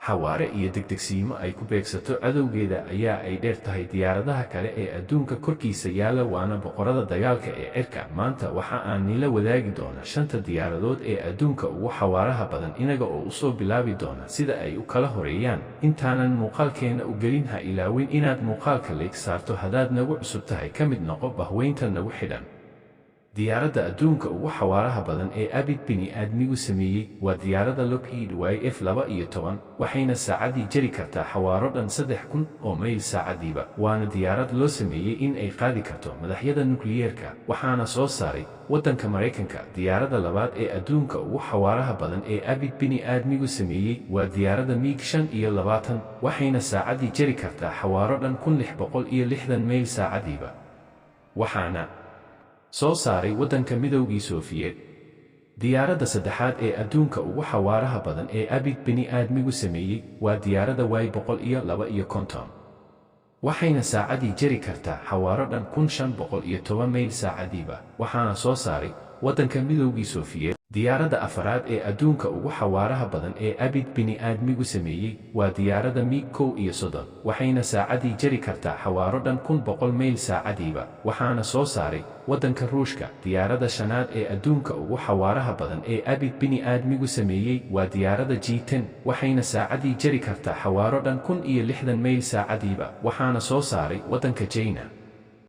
xawaare iyo degdegsiimo ay ku beegsato cadowgeeda ayaa ay dheer tahay diyaaradaha kale ee adduunka korkiisa yaala waana boqorada dagaalka ee cirka. Maanta waxa aan nila wadaagi doonaa 5 diyaaradood ee adduunka ugu xawaaraha badan inaga oo usoo bilaabi doona sida ay u kala horeeyaan. Intaanan muuqaalkeena u gelin ha ilaawin inaad muuqaalka like saarto haddaad nagu cusub tahay ka mid noqo bahweynta nagu xidhan. diyaaradda adduunka ugu xawaaraha badan ee abid bini'aadmigu sameeyey waa diyaaradda Lockheed YF-12 waxayna saacadii jari kartaa xawaaro dhan 3000 oo mayl saacadiiba. waana diyaarad loo sameeyey in ay qaadi karto madaxyada nukliyeerka waxaana soo saaray waddanka Mareykanka. diyaaradda labaad ee adduunka ugu xawaaraha badan ee abid bini'aadmigu sameeyey waa diyaaradda MiG-25 waxayna saacadii jari kartaa xawaaro dhan 1660 mayl saacadiiba. waxaana soo saaray waddanka Midowgii Soofiyeed. diyaaradda saddexaad ee adduunka ugu xawaaraha badan ee abid bini'aadmigu sameeyey waa diyaaradda Y-152 waxayna saacadii jari kartaa xawaaro dhan 1510 mayl saacadiiba. waxaana soo saaray waddanka Midowgii Soofiyeed. diyaaradda afaraad ee adduunka ugu xawaaraha badan ee abid bini'aadmigu sameeyey waa diyaaradda MiG-31 waxayna saacadii jari kartaa xawaaro dhan 1100 mayl saacadiiba. waxaana soo saaray waddanka Ruushka. diyaaradda shanaad ee adduunka ugu xawaaraha badan ee abid bini'aadmigu sameeyey waa diyaaradda G-10 waxayna saacadii jari kartaa xawaaro dhan 1060 mayl saacadiiba. waxaana soo saaray waddanka China.